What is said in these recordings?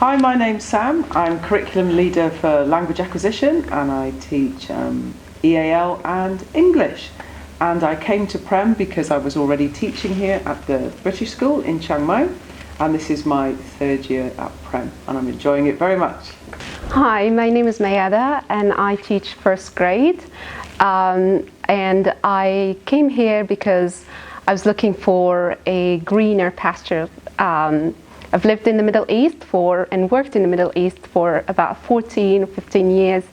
Hi, my name's Sam. I'm curriculum leader for language acquisition and I teach EAL and English. And I came to Prem because I was already teaching here at the British School in Chiang Mai, and this is my third year at Prem and I'm enjoying it very much. Hi, my name is Mayada and I teach first grade. And I came here because I was looking for a greener pasture. I've lived in the Middle East and worked in the Middle East for about 14 or 15 years.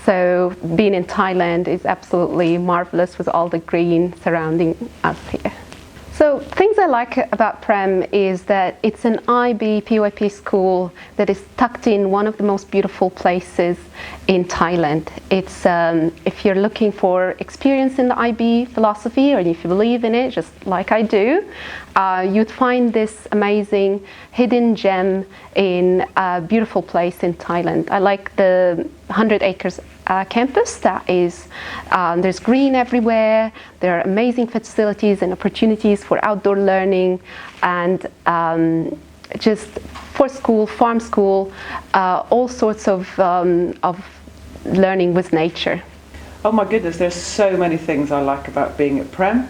So being in Thailand is absolutely marvelous with all the green surrounding us here. So things I like about Prem is that it's an IB PYP school that is tucked in one of the most beautiful places in Thailand. It's if you're looking for experience in the IB philosophy, or if you believe in it, just like I do, you'd find this amazing hidden gem in a beautiful place in Thailand. I like the 100 acres campus that is, there's green everywhere, there are amazing facilities and opportunities for outdoor learning, and just for school, farm school, all sorts of learning with nature. Oh my goodness, there's so many things I like about being at Prem.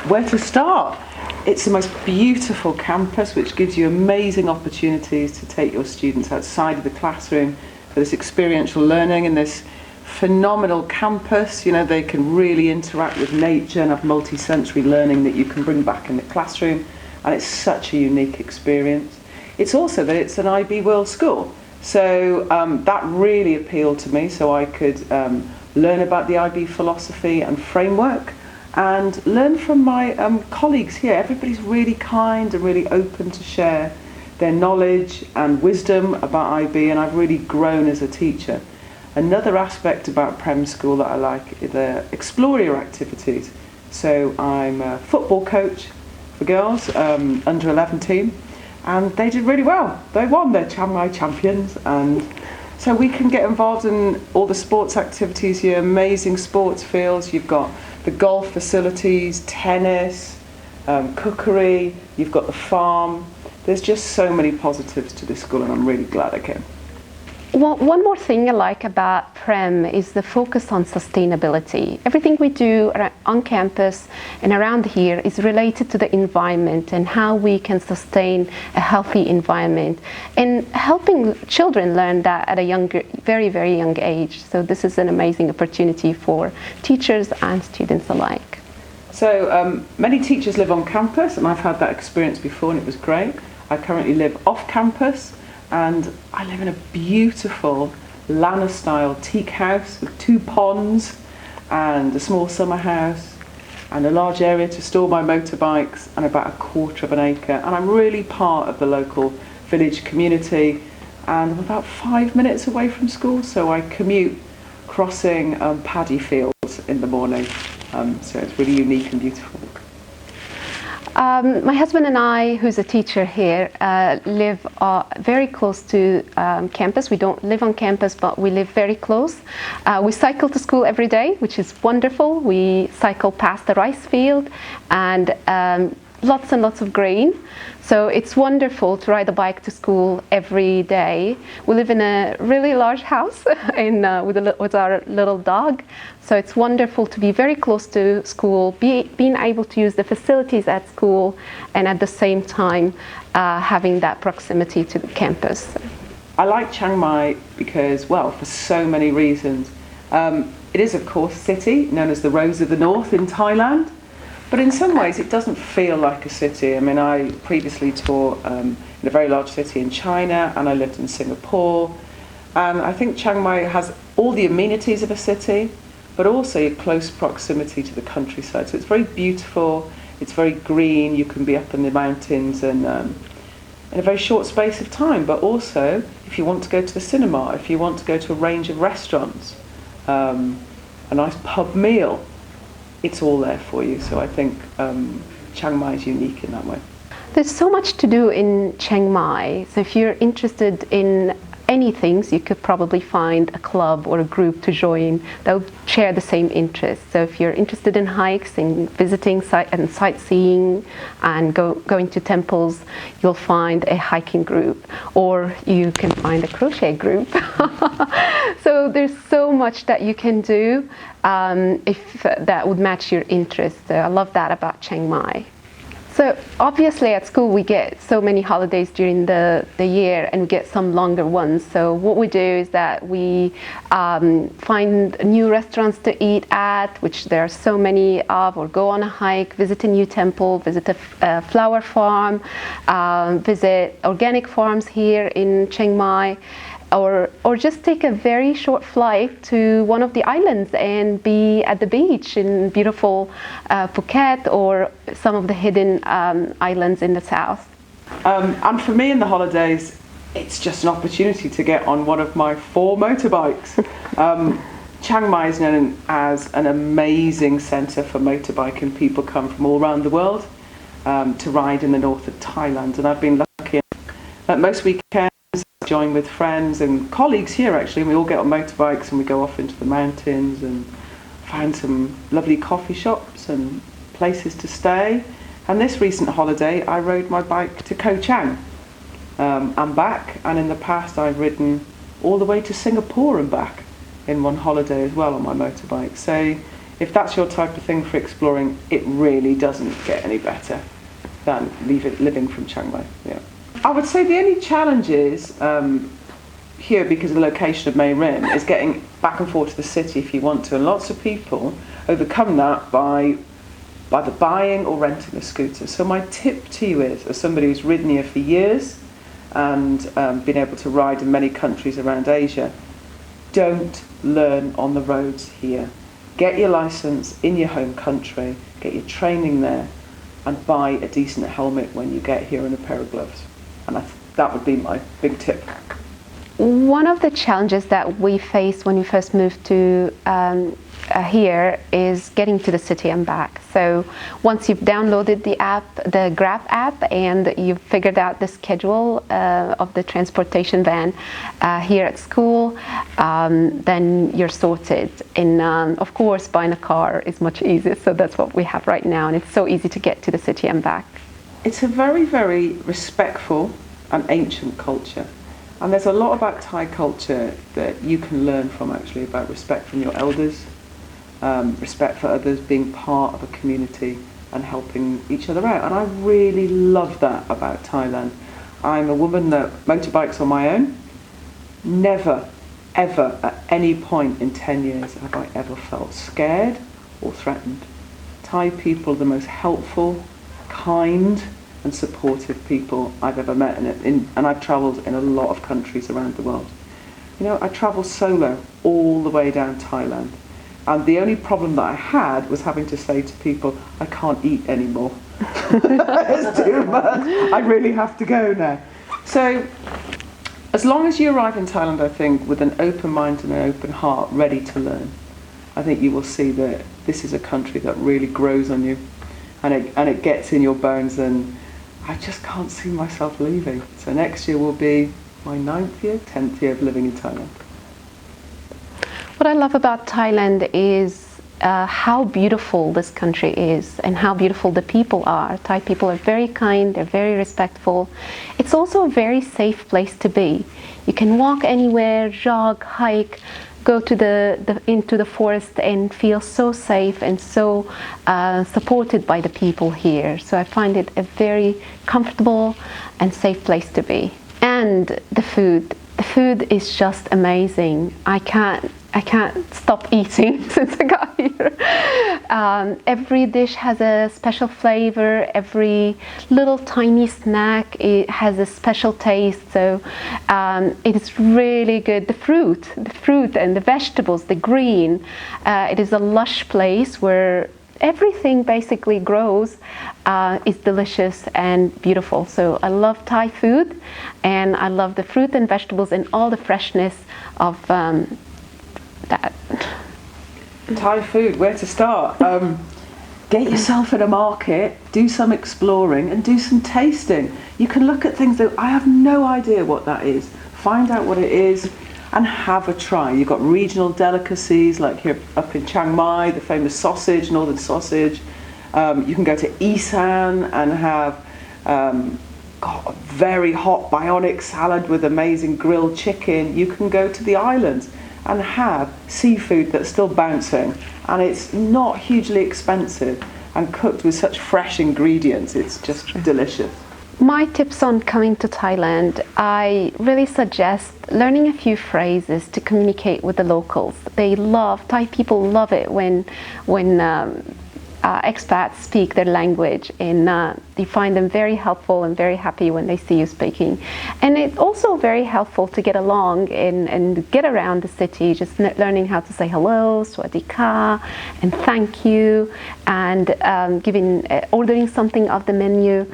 Where to start? It's the most beautiful campus which gives you amazing opportunities to take your students outside of the classroom for this experiential learning in this phenomenal campus. You know, they can really interact with nature and have multi-sensory learning that you can bring back in the classroom, and it's such a unique experience. It's also that it's an IB World School, so that really appealed to me, so I could learn about the IB philosophy and framework and learn from my colleagues here. Everybody's really kind and really open to share their knowledge and wisdom about IB, and I've really grown as a teacher. Another aspect about Prem School that I like are the Explore Your activities. So I'm a football coach for girls, under 11 team, and they did really well. They won, they're Chiang Mai champions, and so we can get involved in all the sports activities here, amazing sports fields. You've got the golf facilities, tennis, cookery, you've got the farm. There's just so many positives to this school, and I'm really glad I came. Well, one more thing I like about Prem is the focus on sustainability. Everything we do on campus and around here is related to the environment and how we can sustain a healthy environment, and helping children learn that at a very, very young age. So this is an amazing opportunity for teachers and students alike. So many teachers live on campus, and I've had that experience before, and it was great. I currently live off campus, and I live in a beautiful Lanna-style teak house with 2 ponds and a small summer house and a large area to store my motorbikes and about 1/4 of an acre. And I'm really part of the local village community, and I'm about 5 minutes away from school, so I commute crossing paddy fields in the morning. So it's really unique and beautiful. My husband and I, who's a teacher here, live very close to campus. We don't live on campus, but we live very close. We cycle to school every day, which is wonderful. We cycle past the rice field and lots and lots of green. So it's wonderful to ride a bike to school every day. We live in a really large house with our little dog. So it's wonderful to be very close to school, being able to use the facilities at school, and at the same time having that proximity to the campus. I like Chiang Mai because, well, for so many reasons. It is, of course, a city known as the Rose of the North in Thailand. But in some ways, it doesn't feel like a city. I mean, I previously taught in a very large city in China, and I lived in Singapore. And I think Chiang Mai has all the amenities of a city, but also a close proximity to the countryside. So it's very beautiful, it's very green, you can be up in the mountains and in a very short space of time. But also, if you want to go to the cinema, if you want to go to a range of restaurants, a nice pub meal, it's all there for you. So I think Chiang Mai is unique in that way. There's so much to do in Chiang Mai. So if you're interested in anything, so you could probably find a club or a group to join that would share the same interests. So if you're interested in hikes and visiting and sightseeing and going to temples, you'll find a hiking group, or you can find a crochet group. So there's so much that you can do if that would match your interests. So I love that about Chiang Mai. So obviously at school we get so many holidays during the year, and we get some longer ones. So what we do is that we find new restaurants to eat at, which there are so many of, or go on a hike, visit a new temple, visit a flower farm, visit organic farms here in Chiang Mai. Or just take a very short flight to one of the islands and be at the beach in beautiful Phuket or some of the hidden islands in the south. And for me in the holidays, it's just an opportunity to get on one of my 4 motorbikes. Chiang Mai is known as an amazing centre for motorbiking. People come from all around the world to ride in the north of Thailand, and I've been lucky at most weekends join with friends and colleagues here actually, and we all get on motorbikes and we go off into the mountains and find some lovely coffee shops and places to stay. And this recent holiday I rode my bike to Koh Chang and back, and in the past I've ridden all the way to Singapore and back in one holiday as well on my motorbike. So if that's your type of thing for exploring, it really doesn't get any better than living from Chiang Mai. Yeah. I would say the only challenge is here, because of the location of Mae Rim, is getting back and forth to the city if you want to. And lots of people overcome that by either buying or renting a scooter. So my tip to you is, as somebody who's ridden here for years and been able to ride in many countries around Asia, don't learn on the roads here. Get your license in your home country, get your training there, and buy a decent helmet when you get here and a pair of gloves. And that would be my big tip. One of the challenges that we faced when we first moved to here is getting to the city and back. So once you've downloaded the app, the Grab app, and you've figured out the schedule of the transportation van here at school, then you're sorted. And of course, buying a car is much easier. So that's what we have right now, and it's so easy to get to the city and back. It's a very, very respectful and ancient culture. And there's a lot about Thai culture that you can learn from, actually, about respect from your elders, respect for others, being part of a community and helping each other out. And I really love that about Thailand. I'm a woman that motorbikes on my own. Never, ever, at any point in 10 years have I ever felt scared or threatened. Thai people are the most helpful, kind and supportive people I've ever met, and I've travelled in a lot of countries around the world. You know, I travelled solo all the way down Thailand, and the only problem that I had was having to say to people, I can't eat anymore. It's too much. I really have to go now. So as long as you arrive in Thailand, I think, with an open mind and an open heart, ready to learn, I think you will see that this is a country that really grows on you, and it gets in your bones, and I just can't see myself leaving. So next year will be my 9th year, 10th year of living in Thailand. What I love about Thailand is how beautiful this country is and how beautiful the people are. Thai people are very kind, they're very respectful. It's also a very safe place to be. You can walk anywhere, jog, hike, go to into the forest and feel so safe and so supported by the people here. So I find it a very comfortable and safe place to be. And the food is just amazing. I can't stop eating since I got here. Every dish has a special flavor. Every little tiny snack, it has a special taste. So it is really good. The fruit and the vegetables, the green. It is a lush place where everything basically grows, is delicious and beautiful. So I love Thai food, and I love the fruit and vegetables and all the freshness of that. Thai food, where to start? Get yourself in a market, do some exploring and do some tasting. You can look at things that I have no idea what that is. find out what it is and have a try. You've got regional delicacies like here up in Chiang Mai, the famous sausage, northern sausage. You can go to Isan and have a very hot bionic salad with amazing grilled chicken. You can go to the islands and have seafood that's still bouncing, and it's not hugely expensive and cooked with such fresh ingredients. It's just delicious. My tips on coming to Thailand, I really suggest learning a few phrases to communicate with the locals. Thai people love it when expats speak their language, and they find them very helpful and very happy when they see you speaking. And it's also very helpful to get along and get around the city, just learning how to say hello, sawasdee ka, and thank you, and ordering something off the menu.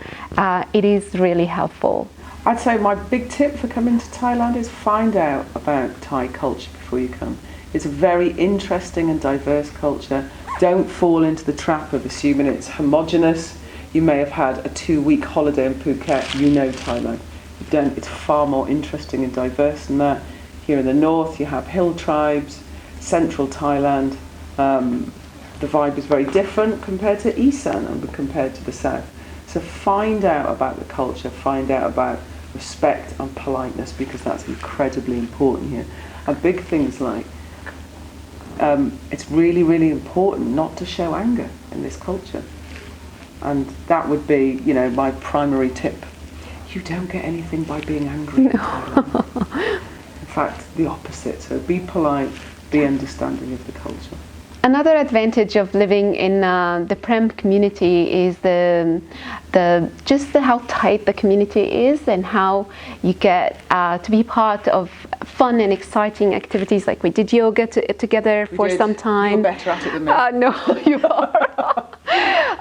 It is really helpful. I'd say my big tip for coming to Thailand is find out about Thai culture before you come. It's a very interesting and diverse culture. Don't fall into the trap of assuming it's homogenous. You may have had a 2-week holiday in Phuket, you know Thailand. You don't, it's far more interesting and diverse than that. Here in the north you have hill tribes, central Thailand. The vibe is very different compared to Isan and compared to the south. So find out about the culture, find out about respect and politeness, because that's incredibly important here. And big things like it's really, really important not to show anger in this culture. And that would be, my primary tip. You don't get anything by being angry. No. In fact, the opposite. So be polite, be understanding of the culture. Another advantage of living in the Prem community is how tight the community is, and how you get to be part of fun and exciting activities. Like we did yoga together for some time. You're better at it than me. No, you are.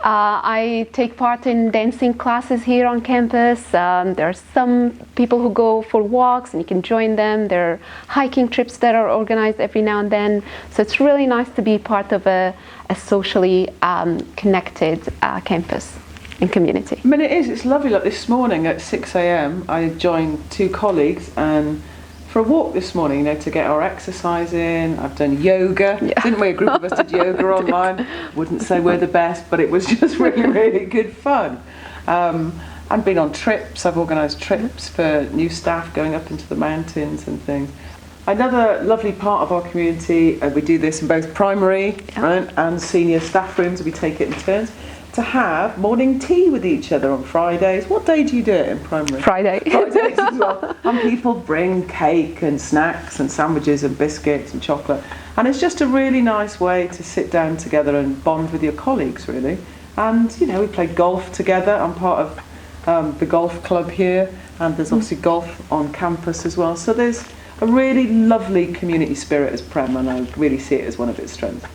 I take part in dancing classes here on campus. There are some people who go for walks, and you can join them. There are hiking trips that are organized every now and then. So it's really nice to be part of a socially connected campus and community. I mean, it's lovely. Like this morning at 6 a.m, I joined 2 colleagues and for a walk this morning, to get our exercise in. I've done yoga. Yeah. Didn't we? A group of us did yoga online. Wouldn't say we're the best, but it was just really, really good fun. I've been on trips. I've organised trips for new staff going up into the mountains and things. Another lovely part of our community, we do this in both primary and senior staff rooms. We take it in turns to have morning tea with each other on Fridays. What day do you do it in primary? Fridays as well. And people bring cake and snacks and sandwiches and biscuits and chocolate. And it's just a really nice way to sit down together and bond with your colleagues, really. And, we play golf together. I'm part of the golf club here, and there's obviously golf on campus as well. So there's a really lovely community spirit as Prem, and I really see it as one of its strengths.